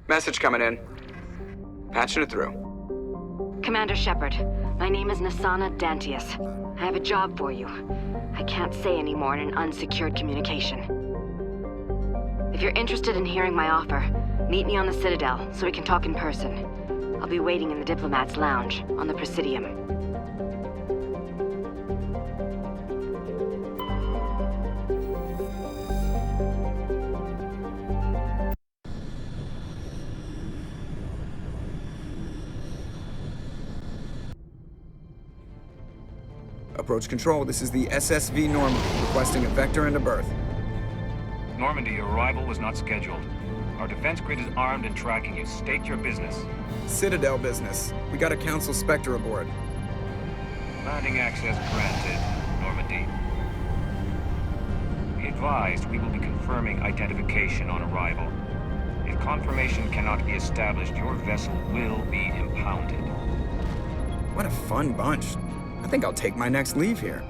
Message coming in. Patching it through. Commander Shepard, my name is Nasana Dantius. I have a job for you. I can't say any more in an unsecured communication. If you're interested in hearing my offer, meet me on the Citadel so we can talk in person. I'll be waiting in the Diplomat's Lounge on the Presidium. Approach control, this is the SSV Normandy, requesting a vector and a berth. Normandy, your arrival was not scheduled. Our defense grid is armed and tracking you. State your business. Citadel business. We got a Council Spectre aboard. Landing access granted, Normandy. Be advised, we will be confirming identification on arrival. If confirmation cannot be established, your vessel will be impounded. What a fun bunch. I think I'll take my next leave here.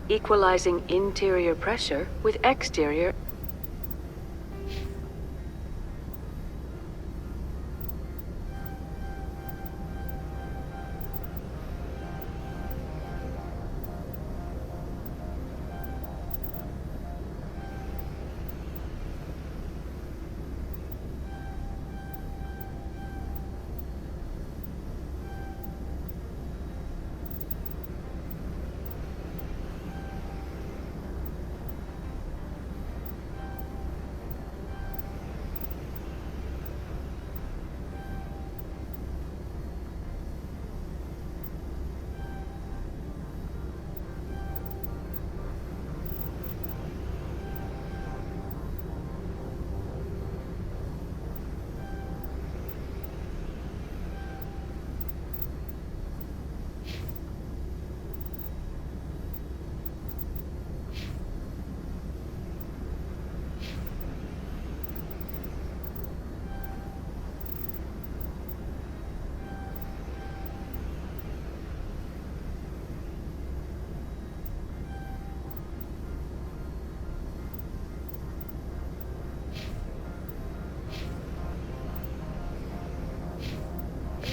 Equalizing interior pressure with exterior.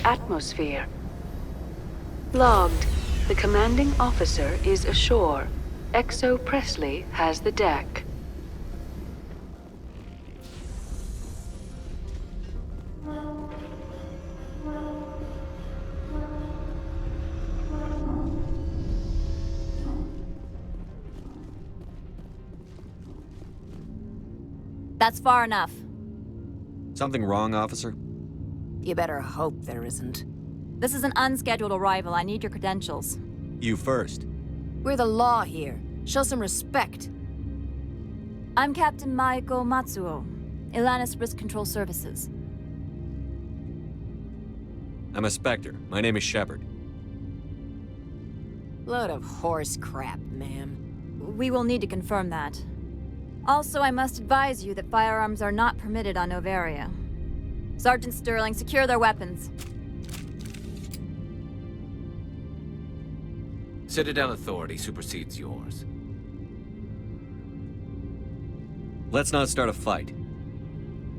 Atmosphere. Logged. The commanding officer is ashore. Exo Presley has the deck. That's far enough. Something wrong, officer? You better hope there isn't. This is an unscheduled arrival. I need your credentials. You first. We're the law here. Show some respect. I'm Captain Maiko Matsuo, Ilanis Risk Control Services. I'm a Spectre. My name is Shepard. Load of horse crap, ma'am. We will need to confirm that. Also, I must advise you that firearms are not permitted on Noveria. Sergeant Sterling, secure their weapons. Citadel authority supersedes yours. Let's not start a fight.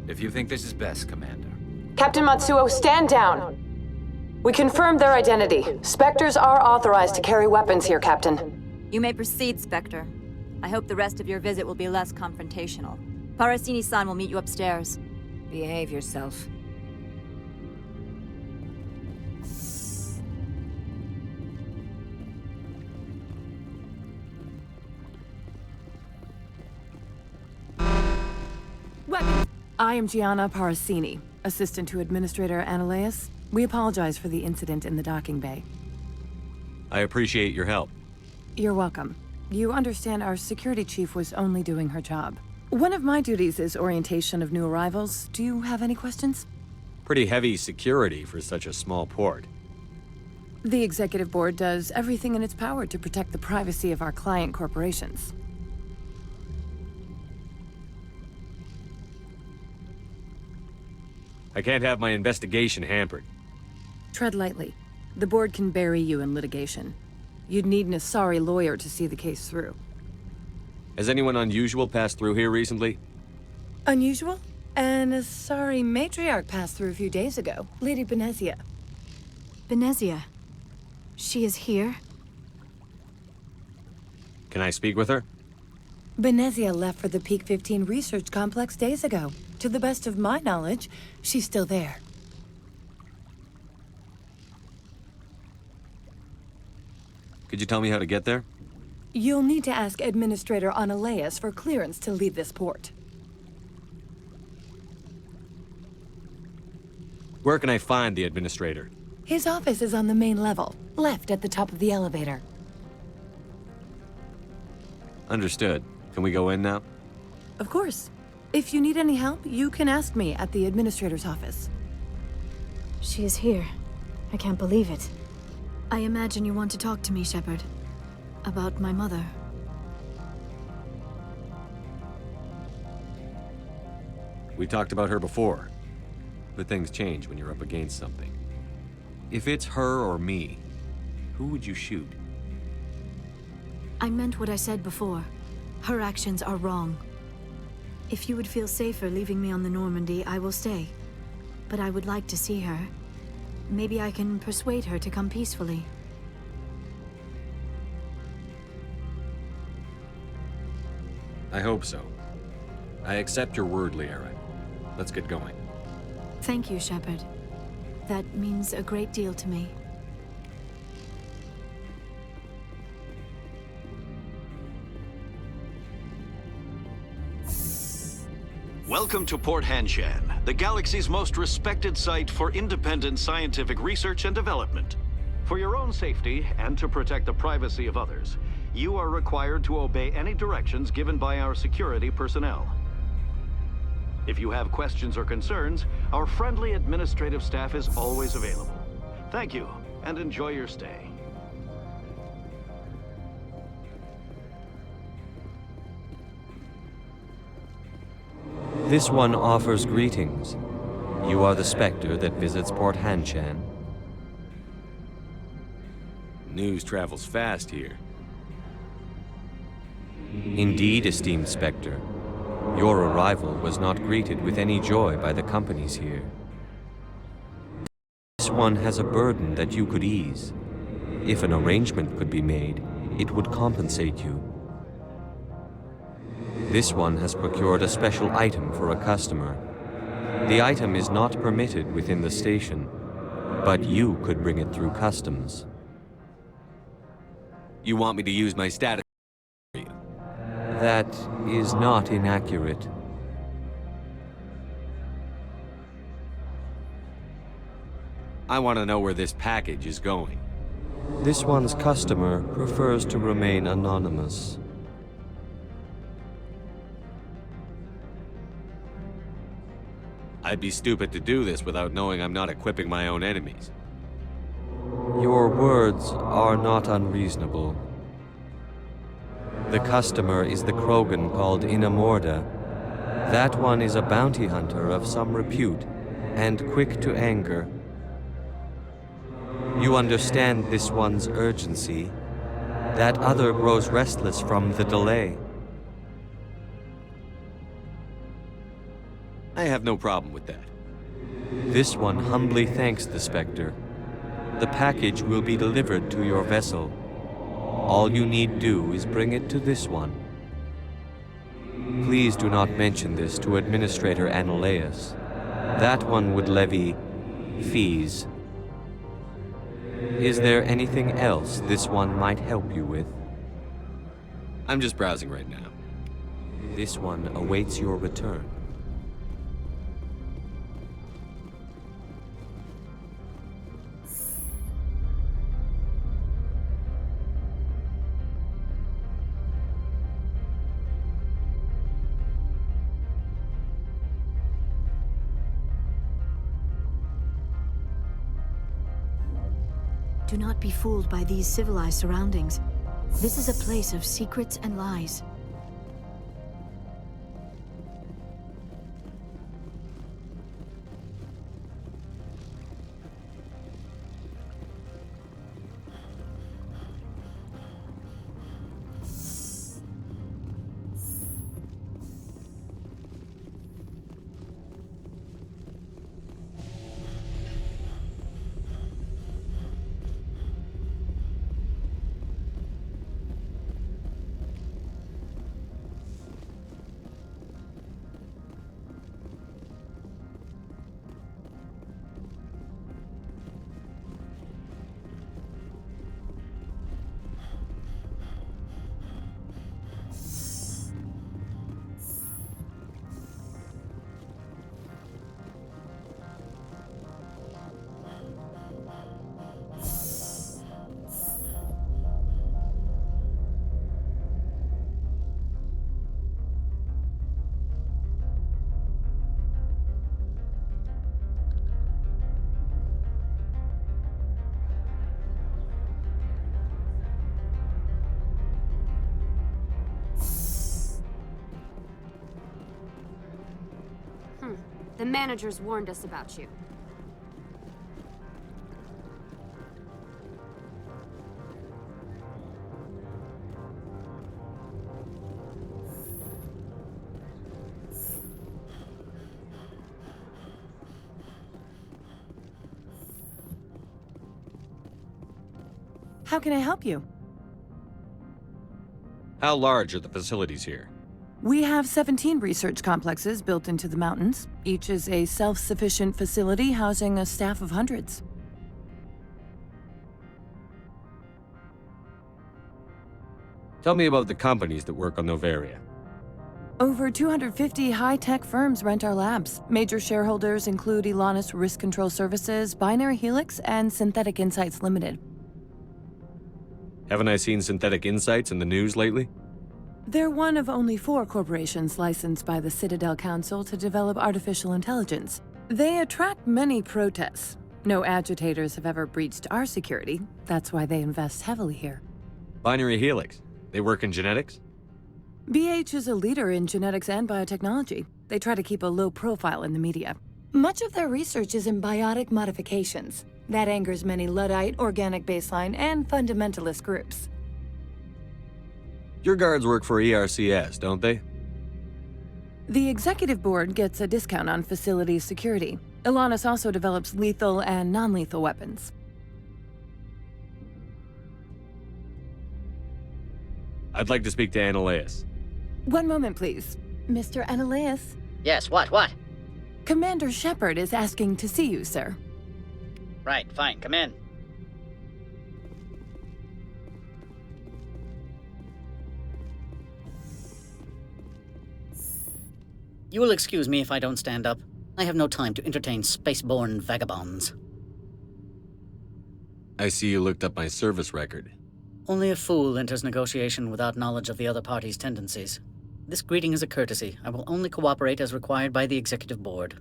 If you think this is best, Commander. Captain Matsuo, stand down! We confirmed their identity. Spectres are authorized to carry weapons here, Captain. You may proceed, Spectre. I hope the rest of your visit will be less confrontational. Parasini-san will meet you upstairs. Behave yourself. I am Gianna Parasini, assistant to Administrator Ananias. We apologize for the incident in the docking bay. I appreciate your help. You're welcome. You understand our security chief was only doing her job. One of my duties is orientation of new arrivals. Do you have any questions? Pretty heavy security for such a small port. The executive board does everything in its power to protect the privacy of our client corporations. I can't have my investigation hampered. Tread lightly. The board can bury you in litigation. You'd need an sorry lawyer to see the case through. Has anyone unusual passed through here recently? Unusual? And a sorry matriarch passed through a few days ago. Lady Benezia. Benezia. She is here? Can I speak with her? Benezia left for the Peak 15 research complex days ago. To the best of my knowledge, she's still there. Could you tell me how to get there? You'll need to ask Administrator Ananias for clearance to leave this port. Where can I find the administrator? His office is on the main level, left at the top of the elevator. Understood. Can we go in now? Of course. If you need any help, you can ask me at the Administrator's office. She is here. I can't believe it. I imagine you want to talk to me, Shepard. About my mother. We talked about her before, but things change when you're up against something. If it's her or me, who would you shoot? I meant what I said before. Her actions are wrong. If you would feel safer leaving me on the Normandy, I will stay. But I would like to see her. Maybe I can persuade her to come peacefully. I hope so. I accept your word, Liara. Let's get going. Thank you, Shepard. That means a great deal to me. Welcome to Port Hanshan, the galaxy's most respected site for independent scientific research and development. For your own safety and to protect the privacy of others, you are required to obey any directions given by our security personnel. If you have questions or concerns, our friendly administrative staff is always available. Thank you, and enjoy your stay. This one offers greetings. You are the Spectre that visits Port Hanshan. News travels fast here. Indeed, esteemed Spectre. Your arrival was not greeted with any joy by the companies here. This one has a burden that you could ease. If an arrangement could be made, it would compensate you. This one has procured a special item for a customer. The item is not permitted within the station, but you could bring it through customs. You want me to use my status? That is not inaccurate. I want to know where this package is going. This one's customer prefers to remain anonymous. I'd be stupid to do this without knowing I'm not equipping my own enemies. Your words are not unreasonable. The customer is the Krogan called Inamorda. That one is a bounty hunter of some repute, and quick to anger. You understand this one's urgency. That other grows restless from the delay. I have no problem with that. This one humbly thanks the Spectre. The package will be delivered to your vessel. All you need do is bring it to this one. Please do not mention this to Administrator Annaleus. That one would levy fees. Is there anything else this one might help you with? I'm just browsing right now. This one awaits your return. Do not be fooled by these civilized surroundings. This is a place of secrets and lies. The managers warned us about you. How can I help you? How large are the facilities here? We have 17 research complexes built into the mountains. Each is a self-sufficient facility housing a staff of hundreds. Tell me about the companies that work on Noveria. Over 250 high-tech firms rent our labs. Major shareholders include Elanus Risk Control Services, Binary Helix, and Synthetic Insights Limited. Haven't I seen Synthetic Insights in the news lately? They're one of only 4 corporations licensed by the Citadel Council to develop artificial intelligence. They attract many protests. No agitators have ever breached our security. That's why they invest heavily here. Binary Helix. They work in genetics? BH is a leader in genetics and biotechnology. They try to keep a low profile in the media. Much of their research is in biotic modifications. That angers many Luddite, organic baseline, and fundamentalist groups. Your guards work for ERCS, don't they? The executive board gets a discount on facility security. Elanus also develops lethal and non-lethal weapons. I'd like to speak to Annaleus. One moment, please. Mr. Annaleus? Yes, what? Commander Shepard is asking to see you, sir. Right, fine, come in. You will excuse me if I don't stand up. I have no time to entertain spaceborne vagabonds. I see you looked up my service record. Only a fool enters negotiation without knowledge of the other party's tendencies. This greeting is a courtesy. I will only cooperate as required by the Executive Board.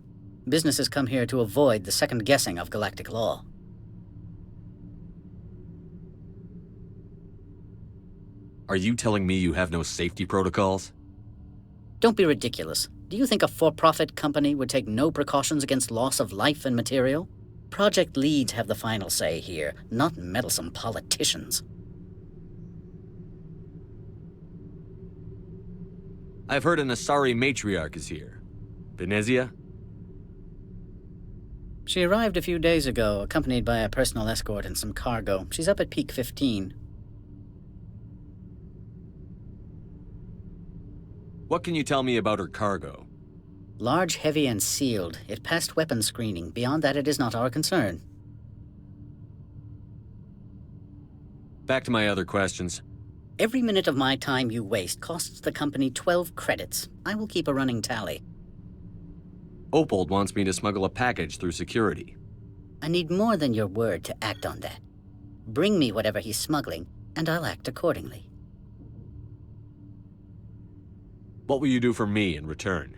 Businesses come here to avoid the second guessing of galactic law. Are you telling me you have no safety protocols? Don't be ridiculous. Do you think a for-profit company would take no precautions against loss of life and material? Project leads have the final say here, not meddlesome politicians. I've heard an Asari matriarch is here. Venezia? She arrived a few days ago, accompanied by a personal escort and some cargo. She's up at peak 15. What can you tell me about her cargo? Large, heavy, and sealed. It passed weapons screening. Beyond that, it is not our concern. Back to my other questions. Every minute of my time you waste costs the company 12 credits. I will keep a running tally. Opold wants me to smuggle a package through security. I need more than your word to act on that. Bring me whatever he's smuggling, and I'll act accordingly. What will you do for me in return?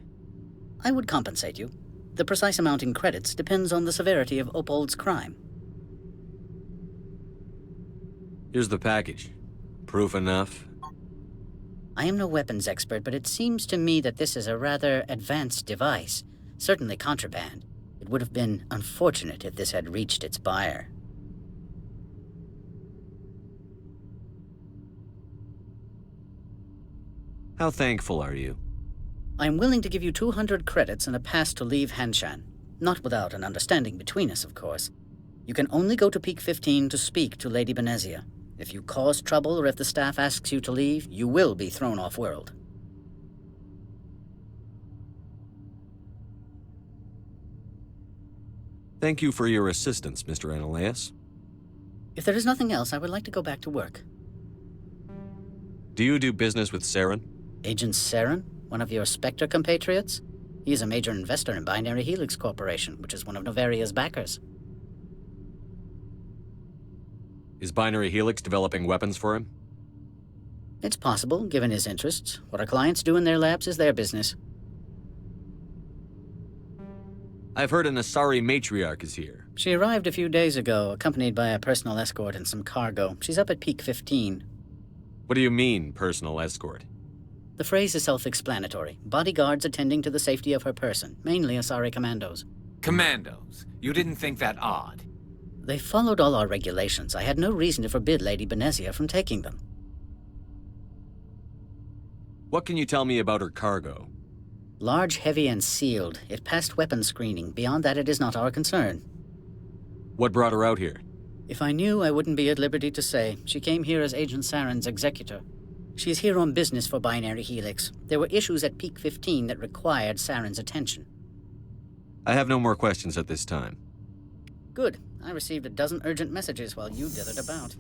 I would compensate you. The precise amount in credits depends on the severity of Opold's crime. Here's the package. Proof enough? I am no weapons expert, but it seems to me that this is a rather advanced device. Certainly contraband. It would have been unfortunate if this had reached its buyer. How thankful are you? I am willing to give you 200 credits and a pass to leave Hanshan. Not without an understanding between us, of course. You can only go to Peak 15 to speak to Lady Benezia. If you cause trouble or if the staff asks you to leave, you will be thrown off-world. Thank you for your assistance, Mr. Ananias. If there is nothing else, I would like to go back to work. Do you do business with Saren? Agent Saren? One of your Spectre compatriots? He is a major investor in Binary Helix Corporation, which is one of Noveria's backers. Is Binary Helix developing weapons for him? It's possible, given his interests. What our clients do in their labs is their business. I've heard an Asari matriarch is here. She arrived a few days ago, accompanied by a personal escort and some cargo. She's up at Peak 15. What do you mean, personal escort? The phrase is self-explanatory. Bodyguards attending to the safety of her person, mainly Asari commandos. Commandos? You didn't think that odd? They followed all our regulations. I had no reason to forbid Lady Benezia from taking them. What can you tell me about her cargo? Large, heavy, and sealed. It passed weapons screening. Beyond that, it is not our concern. What brought her out here? If I knew, I wouldn't be at liberty to say. She came here as Agent Saren's executor. She's here on business for Binary Helix. There were issues at Peak 15 that required Saren's attention. I have no more questions at this time. Good. I received a dozen urgent messages while you dithered about.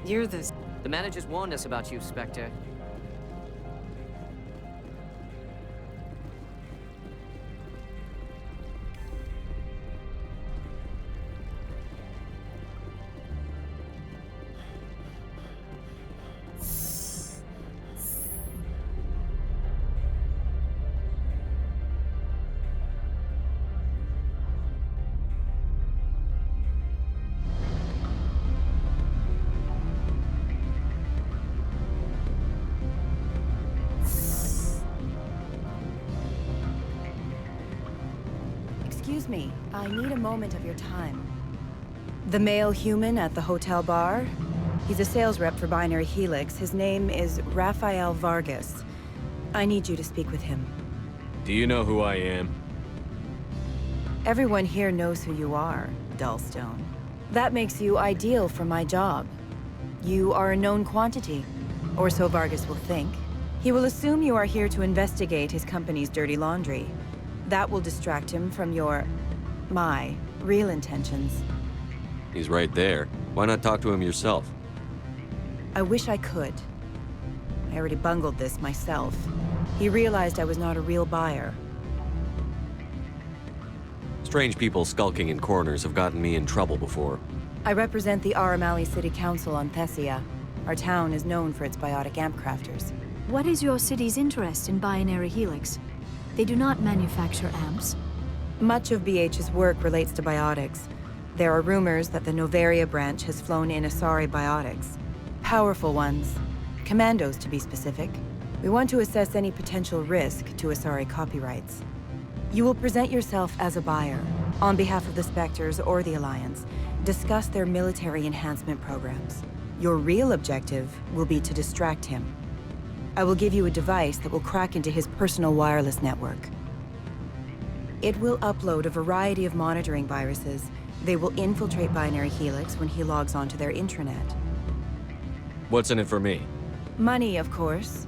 You're the managers warned us about you, Spectre. Excuse me, I need a moment of your time. The male human at the hotel bar? He's a sales rep for Binary Helix. His name is Rafael Vargas. I need you to speak with him. Do you know who I am? Everyone here knows who you are, Dullstone. That makes you ideal for my job. You are a known quantity, or so Vargas will think. He will assume you are here to investigate his company's dirty laundry. That will distract him from my real intentions. He's right there. Why not talk to him yourself? I wish I could. I already bungled this myself. He realized I was not a real buyer. Strange people skulking in corners have gotten me in trouble before. I represent the Aramali City Council on Thessia. Our town is known for its biotic amp crafters. What is your city's interest in binary helix? They do not manufacture amps. Much of BH's work relates to biotics. There are rumors that the Noveria branch has flown in Asari biotics. Powerful ones. Commandos, to be specific. We want to assess any potential risk to Asari copyrights. You will present yourself as a buyer, on behalf of the Spectres or the Alliance. Discuss their military enhancement programs. Your real objective will be to distract him. I will give you a device that will crack into his personal wireless network. It will upload a variety of monitoring viruses. They will infiltrate Binary Helix when he logs onto their intranet. What's in it for me? Money, of course.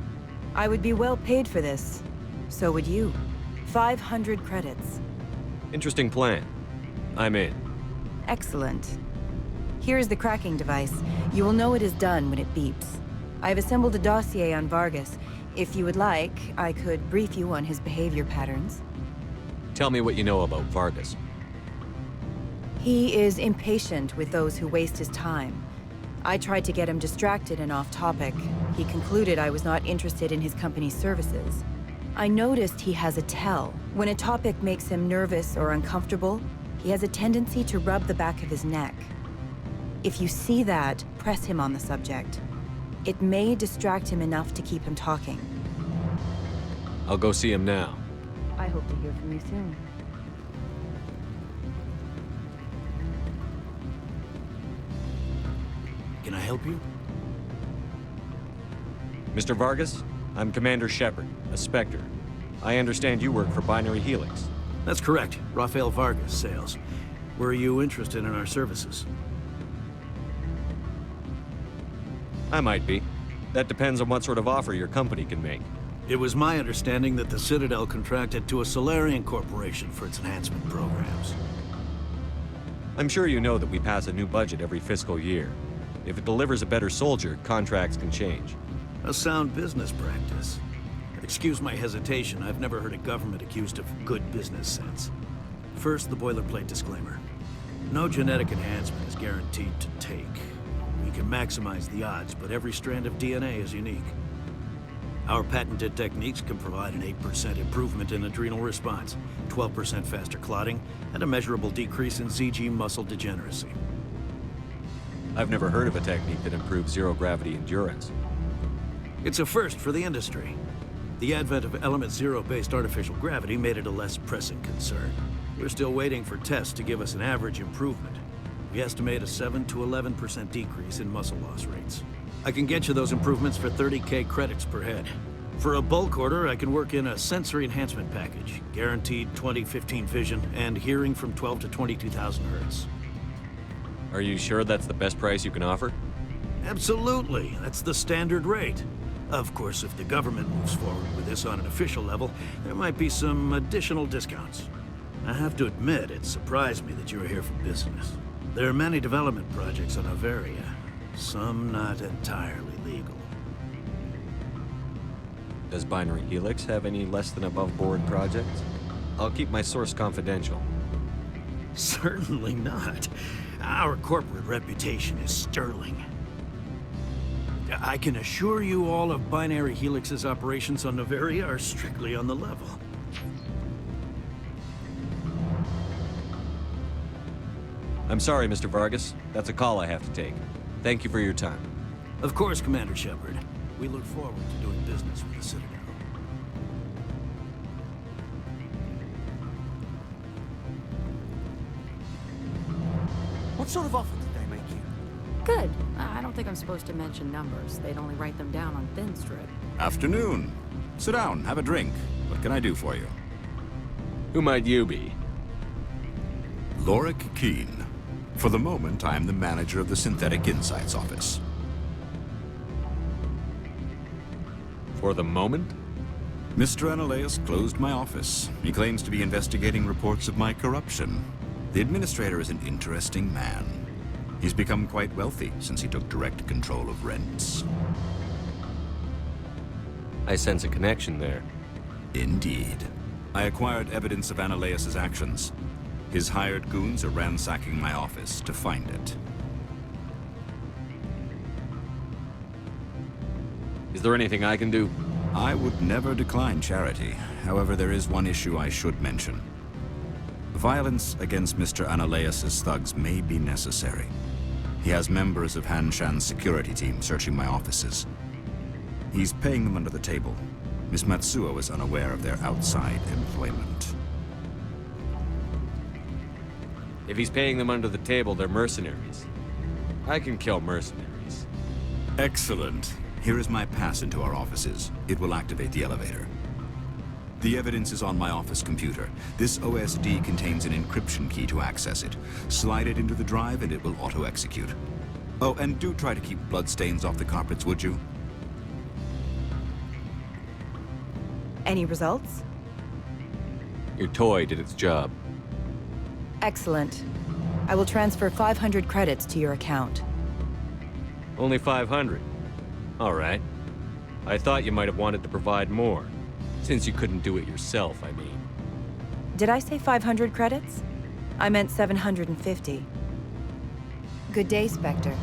I would be well paid for this. So would you. 500 credits. Interesting plan. I'm in. Excellent. Here is the cracking device. You will know it is done when it beeps. I have assembled a dossier on Vargas. If you would like, I could brief you on his behavior patterns. Tell me what you know about Vargas. He is impatient with those who waste his time. I tried to get him distracted and off topic. He concluded I was not interested in his company's services. I noticed he has a tell. When a topic makes him nervous or uncomfortable, he has a tendency to rub the back of his neck. If you see that, press him on the subject. It may distract him enough to keep him talking. I'll go see him now. I hope to hear from you soon. Can I help you? Mr. Vargas, I'm Commander Shepard, a Spectre. I understand you work for Binary Helix. That's correct. Rafael Vargas, sales. Were you interested in our services? I might be. That depends on what sort of offer your company can make. It was my understanding that the Citadel contracted to a Solarian corporation for its enhancement programs. I'm sure you know that we pass a new budget every fiscal year. If it delivers a better soldier, contracts can change. A sound business practice. Excuse my hesitation, I've never heard a government accused of good business sense. First, the boilerplate disclaimer. No genetic enhancement is guaranteed to take. We can maximize the odds, but every strand of DNA is unique. Our patented techniques can provide an 8% improvement in adrenal response, 12% faster clotting, and a measurable decrease in ZG muscle degeneracy. I've never heard of a technique that improves zero-gravity endurance. It's a first for the industry. The advent of element zero-based artificial gravity made it a less pressing concern. We're still waiting for tests to give us an average improvement. We estimate a 7 to 11% decrease in muscle loss rates. I can get you those improvements for 30K credits per head. For a bulk order, I can work in a sensory enhancement package, guaranteed 20/15 vision, and hearing from 12 to 22,000 hertz. Are you sure that's the best price you can offer? Absolutely. That's the standard rate. Of course, if the government moves forward with this on an official level, there might be some additional discounts. I have to admit, it surprised me that you were here for business. There are many development projects on NOVERIA, some not entirely legal. Does Binary Helix have any less than above-board projects? I'll keep my source confidential. Certainly not. Our corporate reputation is sterling. I can assure you all of Binary Helix's operations on NOVERIA are strictly on the level. I'm sorry, Mr. Vargas. That's a call I have to take. Thank you for your time. Of course, Commander Shepard. We look forward to doing business with the Citadel. What sort of offer did they make you? Good. I don't think I'm supposed to mention numbers. They'd only write them down on thin strip. Afternoon. Sit down, have a drink. What can I do for you? Who might you be? Lorik Keen. For the moment, I am the manager of the Synthetic Insights Office. For the moment? Mr. Analeus closed my office. He claims to be investigating reports of my corruption. The administrator is an interesting man. He's become quite wealthy since he took direct control of rents. I sense a connection there. Indeed. I acquired evidence of Analeus's actions. His hired goons are ransacking my office to find it. Is there anything I can do? I would never decline charity. However, there is one issue I should mention. Violence against Mr. Analeas' thugs may be necessary. He has members of Han Shan's security team searching my offices. He's paying them under the table. Miss Matsuo is unaware of their outside employment. If he's paying them under the table, they're mercenaries. I can kill mercenaries. Excellent. Here is my pass into our offices. It will activate the elevator. The evidence is on my office computer. This OSD contains an encryption key to access it. Slide it into the drive and it will auto-execute. Oh, and do try to keep bloodstains off the carpets, would you? Any results? Your toy did its job. Excellent. I will transfer 500 credits to your account. Only 500. All right. I thought you might have wanted to provide more. Since you couldn't do it yourself, I mean. Did I say 500 credits? I meant 750. Good day, Spectre.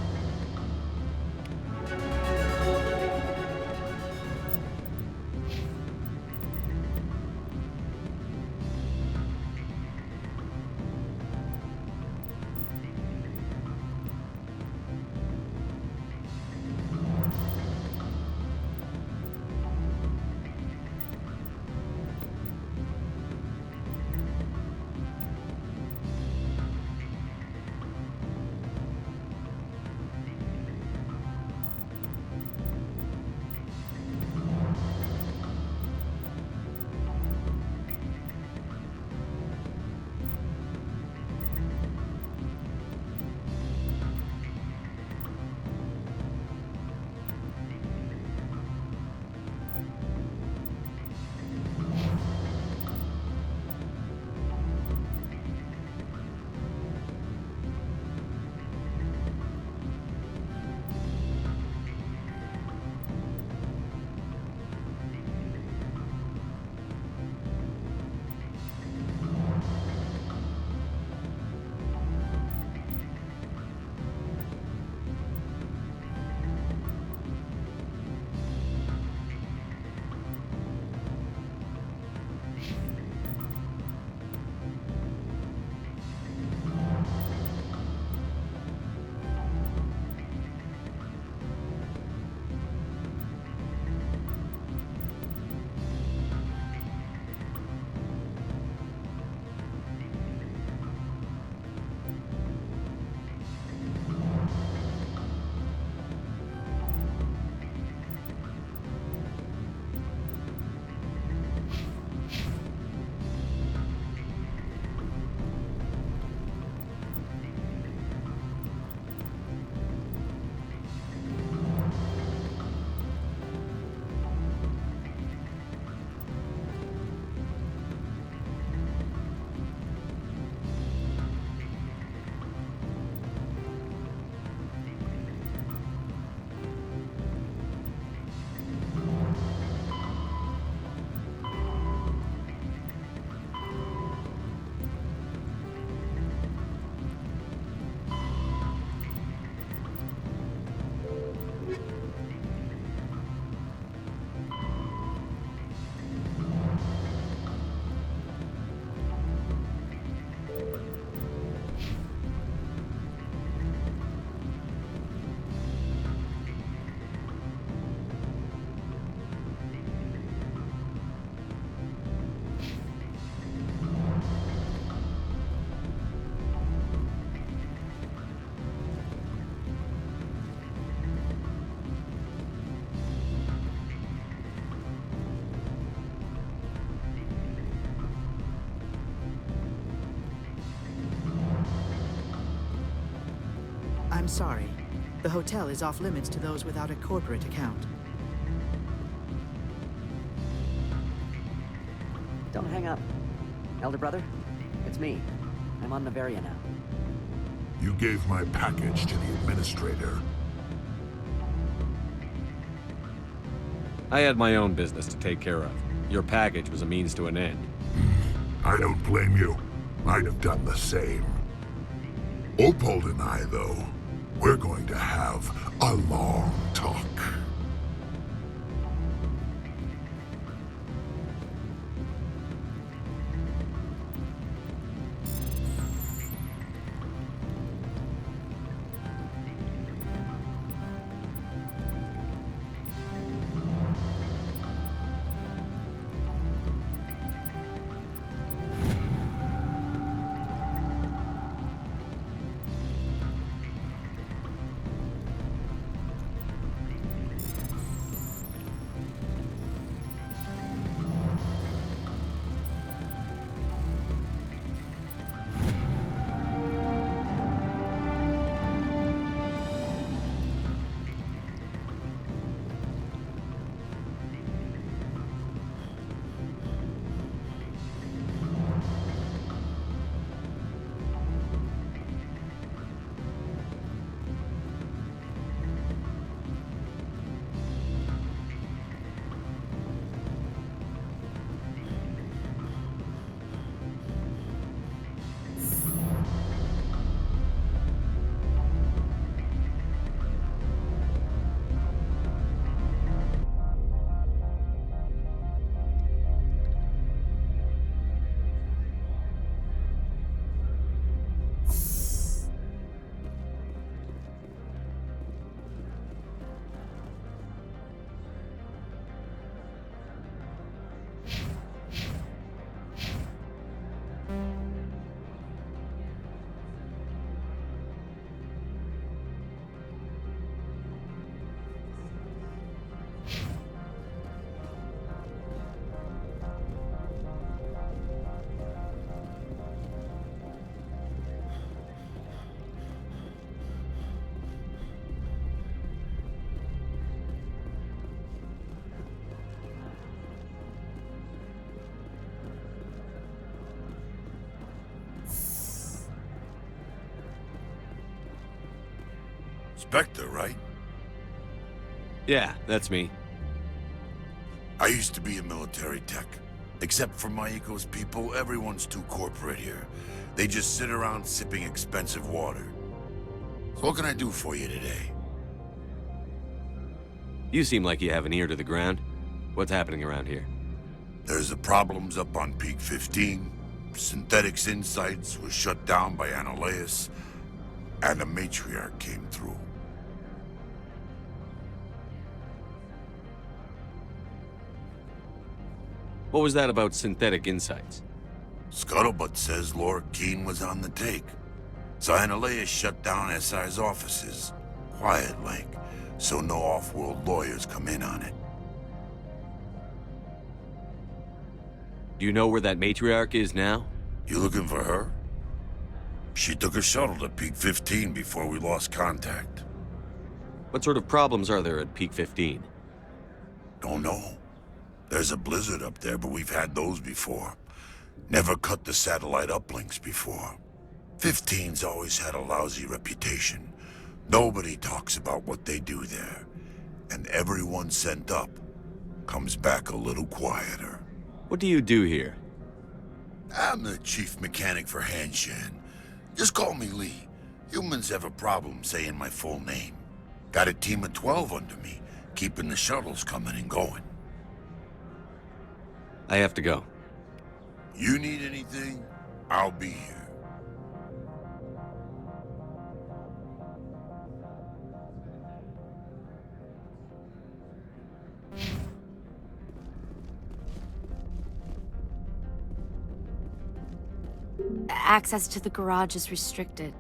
I'm sorry. The hotel is off limits to those without a corporate account. Don't hang up. Elder brother, it's me. I'm on NOVERIA now. You gave my package to the administrator. I had my own business to take care of. Your package was a means to an end. I don't blame you. I'd have done the same. Opold and I, though, we're going to have a long talk. Spectre, right? Yeah, that's me. I used to be a military tech. Except for my eco's people, everyone's too corporate here. They just sit around sipping expensive water. So what can I do for you today? You seem like you have an ear to the ground. What's happening around here? There's the problems up on Peak 15. Synthetics Insights was shut down by Annihilus. And the Matriarch came through. What was that about Synthetic Insights? Scuttlebutt says Laura Keene was on the take. So Annihilus shut down SI's offices. Quiet-like, so no off-world lawyers come in on it. Do you know where that Matriarch is now? You looking for her? She took a shuttle to Peak 15 before we lost contact. What sort of problems are there at Peak 15? Don't know. There's a blizzard up there, but we've had those before. Never cut the satellite uplinks before. 15's always had a lousy reputation. Nobody talks about what they do there. And everyone sent up comes back a little quieter. What do you do here? I'm the chief mechanic for Hanshan. Just call me Lee. Humans have a problem saying my full name. Got a team of 12 under me, keeping the shuttles coming and going. I have to go. You need anything, I'll be here. Access to the garage is restricted.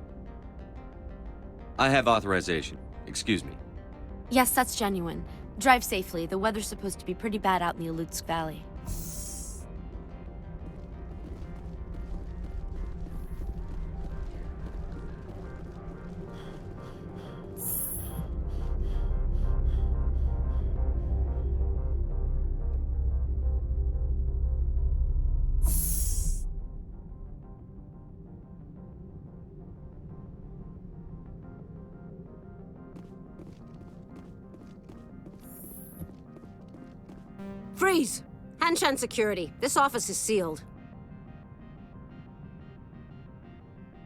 I have authorization. Excuse me. Yes, that's genuine. Drive safely. The weather's supposed to be pretty bad out in the Alutsk Valley. Freeze! Hanshan security. This office is sealed.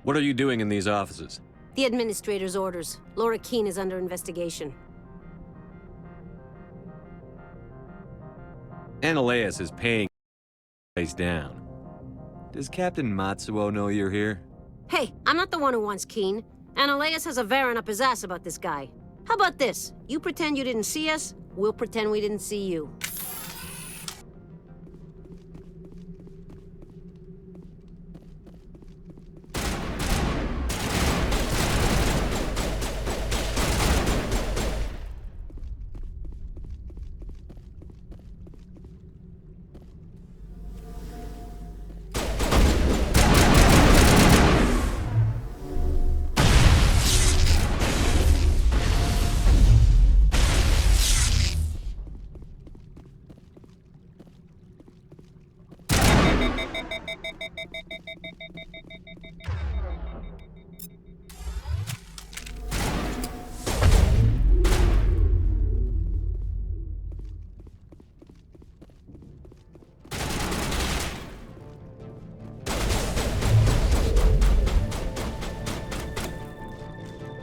What are you doing in these offices? The administrator's orders. Laura Keene is under investigation. Analeus is paying face down. Does Captain Matsuo know you're here? Hey, I'm not the one who wants Keene. Analeus has a Varen up his ass about this guy. How about this? You pretend you didn't see us, we'll pretend we didn't see you.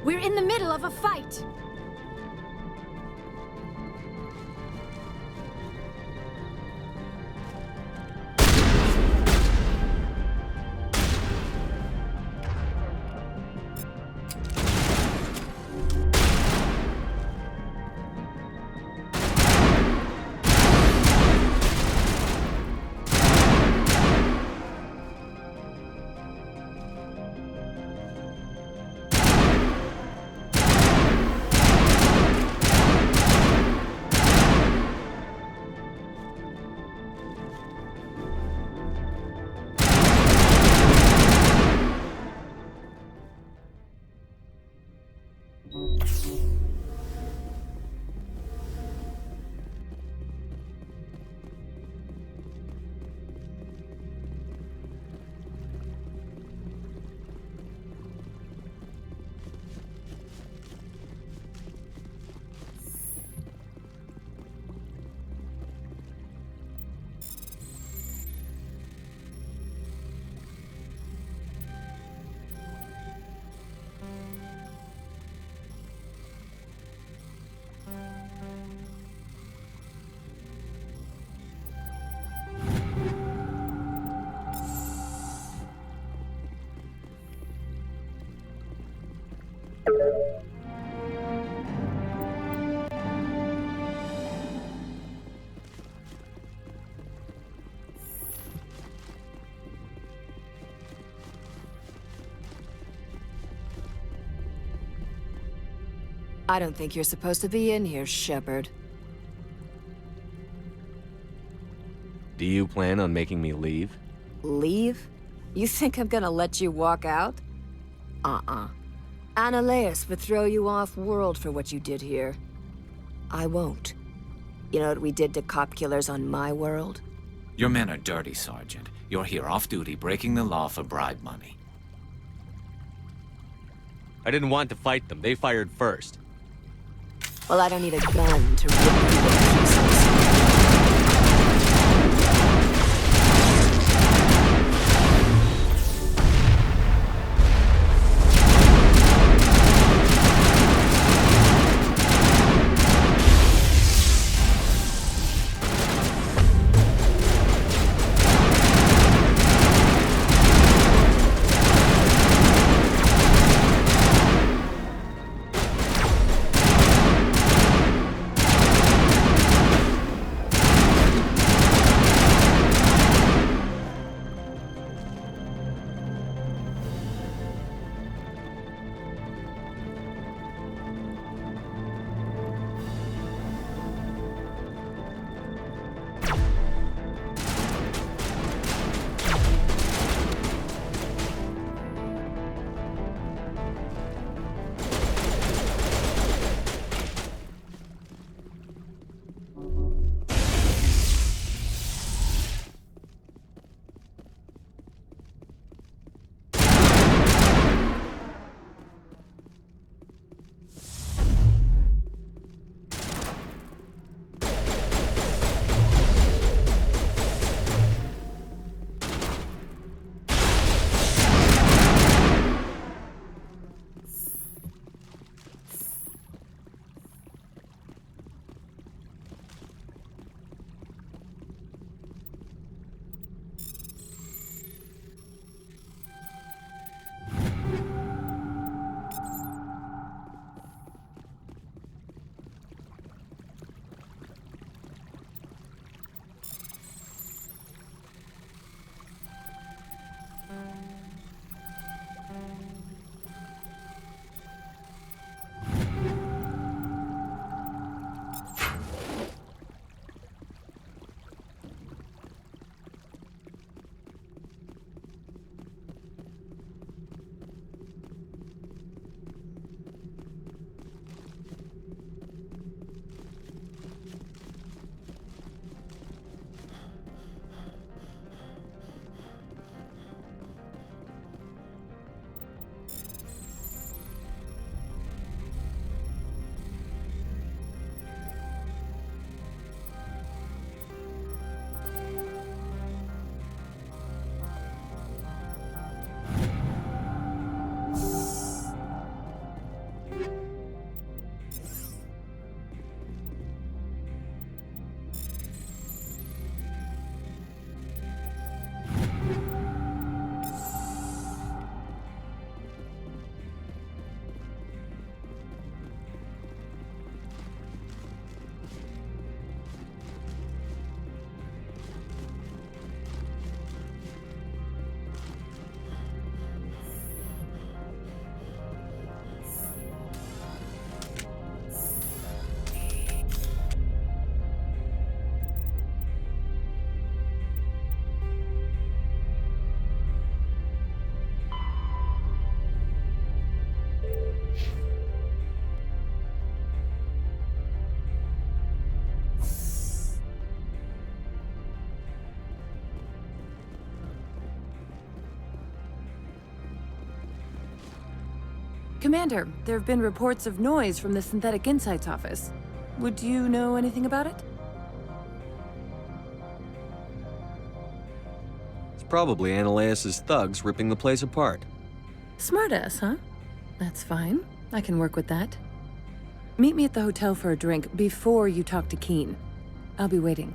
We're in the middle of a fight! I don't think you're supposed to be in here, Shepard. Do you plan on making me leave? Leave? You think I'm gonna let you walk out? Analeus would throw you off-world for what you did here. I won't. You know what we did to cop killers on my world? Your men are dirty, Sergeant. You're here off-duty, breaking the law for bribe money. I didn't want to fight them. They fired first. Well, I don't need a gun to rip you to pieces. Commander, there have been reports of noise from the Synthetic Insights office. Would you know anything about it? It's probably Ananias' thugs ripping the place apart. Smartass, huh? That's fine. I can work with that. Meet me at the hotel for a drink before you talk to Keen. I'll be waiting.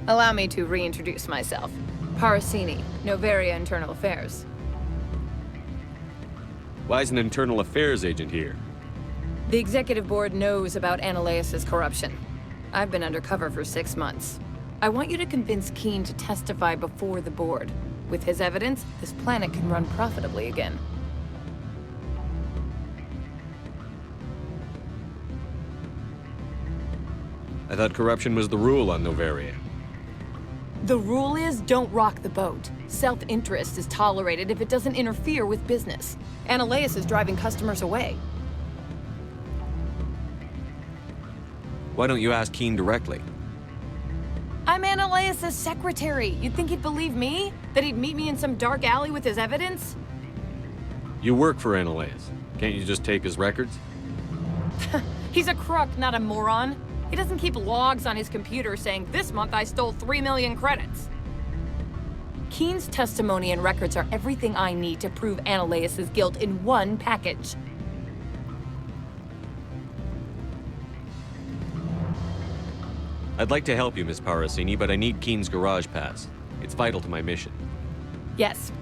Allow me to reintroduce myself. Parasini, Noveria Internal Affairs. Why is an internal affairs agent here? The Executive Board knows about Ananias' corruption. I've been undercover for 6 months. I want you to convince Keen to testify before the board. With his evidence, this planet can run profitably again. I thought corruption was the rule on Noveria. The rule is, don't rock the boat. Self-interest is tolerated if it doesn't interfere with business. Ananias is driving customers away. Why don't you ask Keen directly? I'm Ananias' secretary. You'd think he'd believe me? That he'd meet me in some dark alley with his evidence? You work for Ananias. Can't you just take his records? He's a crook, not a moron. He doesn't keep logs on his computer saying, this month I stole 3 million credits. Keen's testimony and records are everything I need to prove Ananias' guilt in one package. I'd like to help you, Miss Parasini, but I need Keen's garage pass. It's vital to my mission. Yes,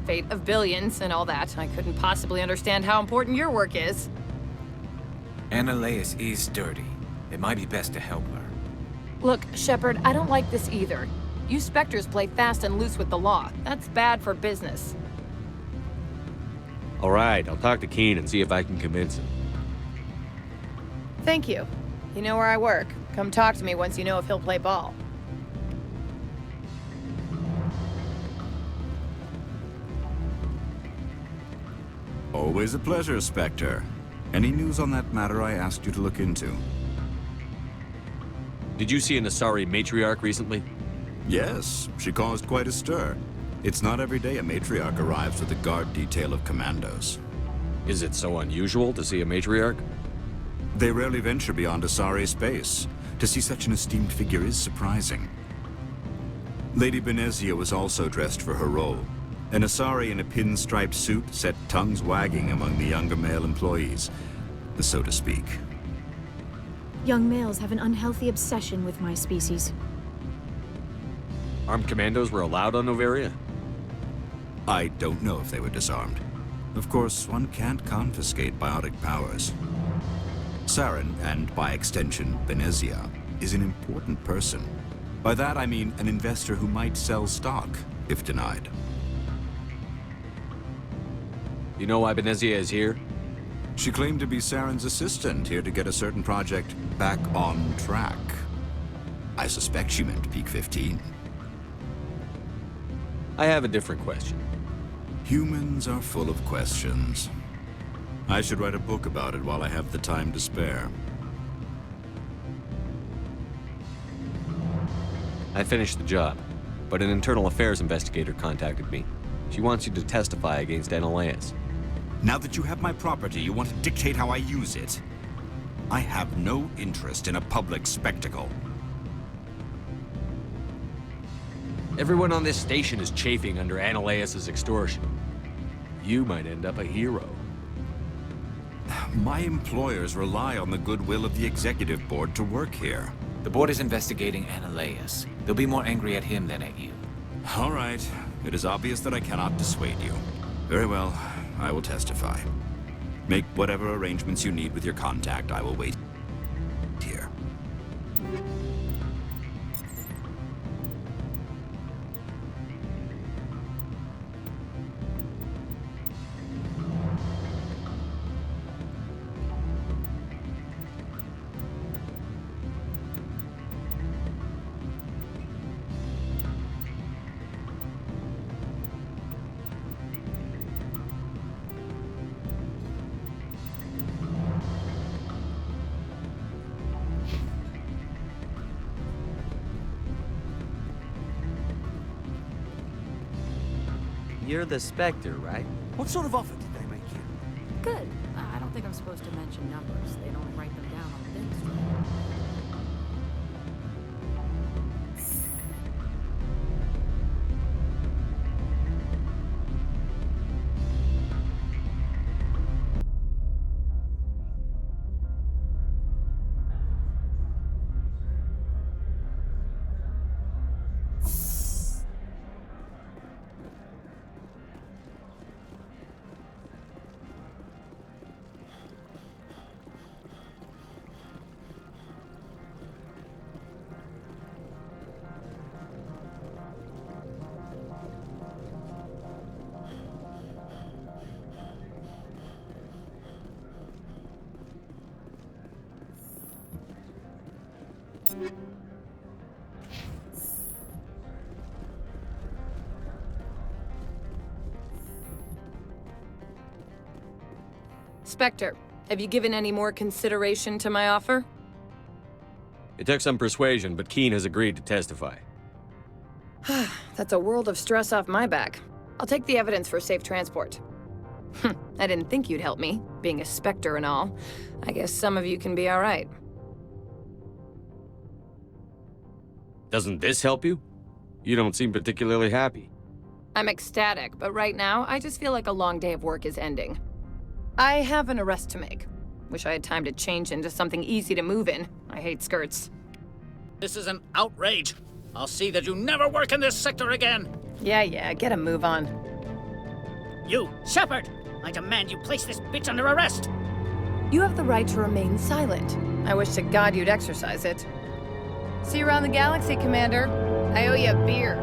fate of billions and all that. I couldn't possibly understand how important your work is. Ananias is dirty. It might be best to help her. Look, Shepard, I don't like this either. You Spectres play fast and loose with the law. That's bad for business. All right, I'll talk to Keen and see if I can convince him. Thank you. You know where I work. Come talk to me once you know if he'll play ball. Always a pleasure, Spectre. Any news on that matter I asked you to look into? Did you see an Asari matriarch recently? Yes, she caused quite a stir. It's not every day a matriarch arrives with a guard detail of commandos. Is it so unusual to see a matriarch? They rarely venture beyond Asari space. To see such an esteemed figure is surprising. Lady Benezia was also dressed for her role. An Asari in a pinstriped suit set tongues wagging among the younger male employees, so to speak. Young males have an unhealthy obsession with my species. Armed commandos were allowed on Noveria? I don't know if they were disarmed. Of course, one can't confiscate biotic powers. Saren, and by extension, Benezia, is an important person. By that I mean an investor who might sell stock, if denied. You know why Benezia is here? She claimed to be Saren's assistant, here to get a certain project back on track. I suspect she meant Peak 15. I have a different question. Humans are full of questions. I should write a book about it while I have the time to spare. I finished the job, but an internal affairs investigator contacted me. She wants you to testify against Ananias. Now that you have my property, you want to dictate how I use it. I have no interest in a public spectacle. Everyone on this station is chafing under Ananias' extortion. You might end up a hero. My employers rely on the goodwill of the executive board to work here. The board is investigating Ananias. They'll be more angry at him than at you. All right. It is obvious that I cannot dissuade you. Very well. I will testify. Make whatever arrangements you need with your contact. I will wait here. You're the Spectre, right? What sort of offer did they make you? Good. I don't think I'm supposed to mention numbers. They'd only write them down on thin strip. Spectre, have you given any more consideration to my offer? It took some persuasion, but Keen has agreed to testify. That's a world of stress off my back. I'll take the evidence for safe transport. I didn't think you'd help me, being a Spectre and all. I guess some of you can be all right. Doesn't this help you? You don't seem particularly happy. I'm ecstatic, but right now, I just feel like a long day of work is ending. I have an arrest to make. Wish I had time to change into something easy to move in. I hate skirts. This is an outrage. I'll see that you never work in this sector again. Yeah, get a move on. You, Shepard! I demand you place this bitch under arrest! You have the right to remain silent. I wish to God you'd exercise it. See you around the galaxy, Commander. I owe you a beer.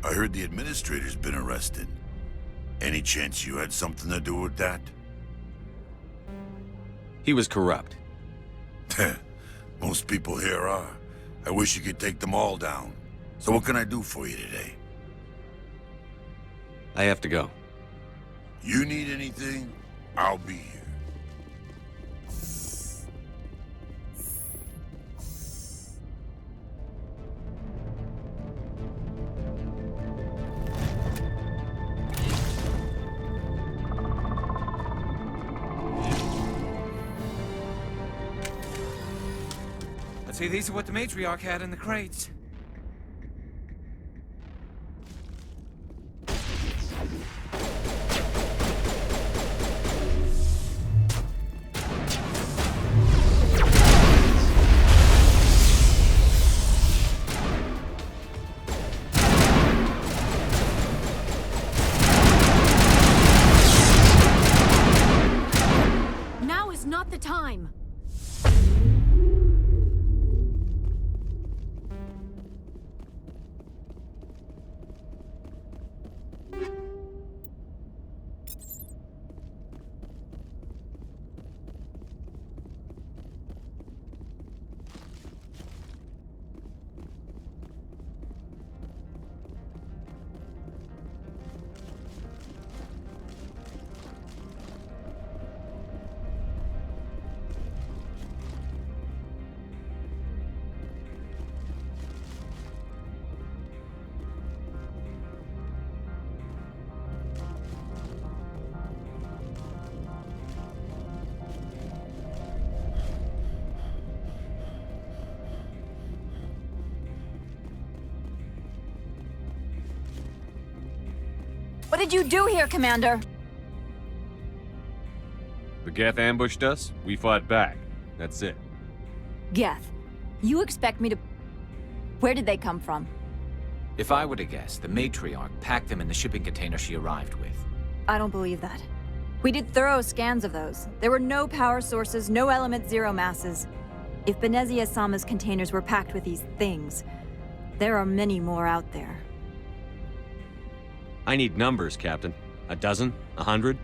I heard the administrator's been arrested. Any chance you had something to do with that? He was corrupt. Most people here are. I wish you could take them all down. So what can I do for you today? I have to go. You need anything, I'll be here. See, these are what the matriarch had in the crates. Now is not the time. What did you do here, Commander? The Geth ambushed us, we fought back. That's it. Geth. You expect me to... Where did they come from? If I were to guess, the matriarch packed them in the shipping container she arrived with. I don't believe that. We did thorough scans of those. There were no power sources, no element zero masses. If Benezia-sama's containers were packed with these things, there are many more out there. I need numbers, Captain. A dozen? 100?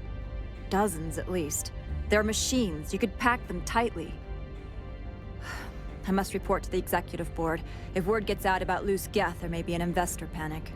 Dozens, at least. They're machines. You could pack them tightly. I must report to the executive board. If word gets out about loose Geth, there may be an investor panic.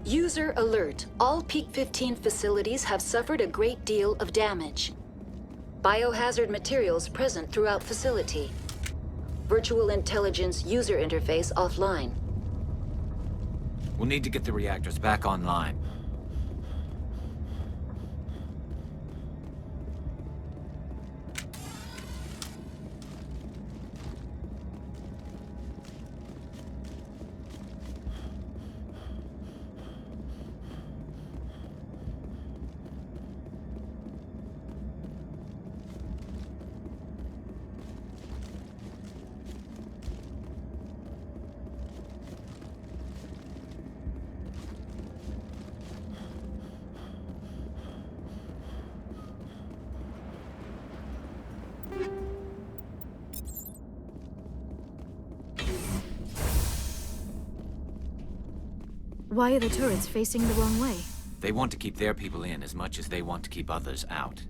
User alert. All Peak 15 facilities have suffered a great deal of damage. Biohazard materials present throughout facility. Virtual intelligence user interface offline. We'll need to get the reactors back online. Why are the turrets facing the wrong way? They want to keep their people in as much as they want to keep others out.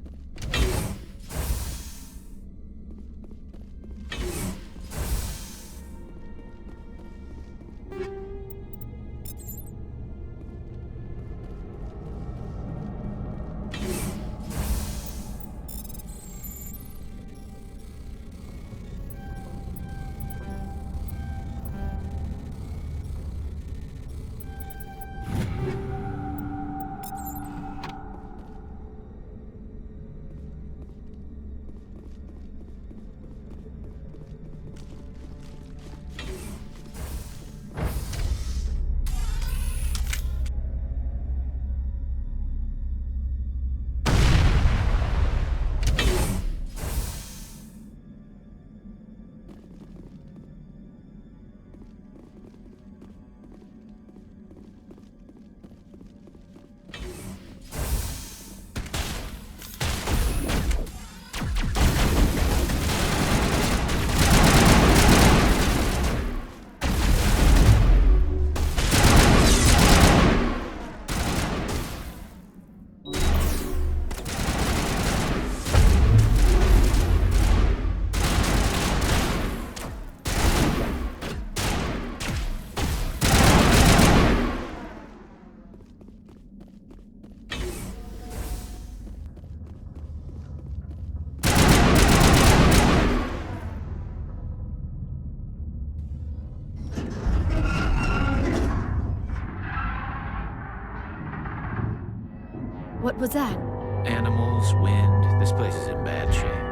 What was that? Animals, wind, this place is in bad shape.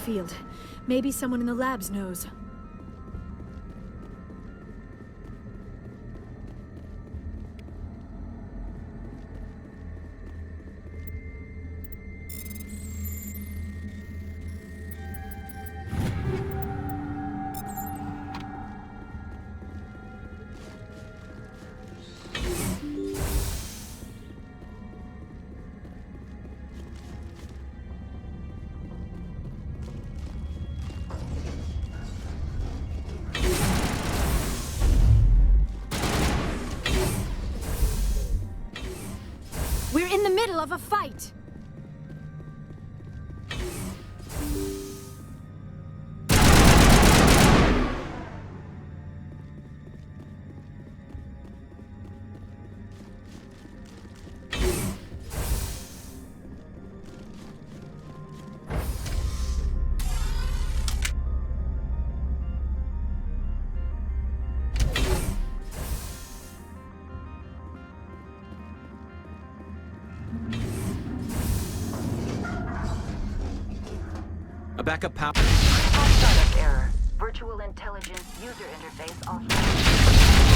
field. Maybe someone in the labs knows. We're in the middle of a fight! A backup power. Startup error. Virtual intelligence user interface offline.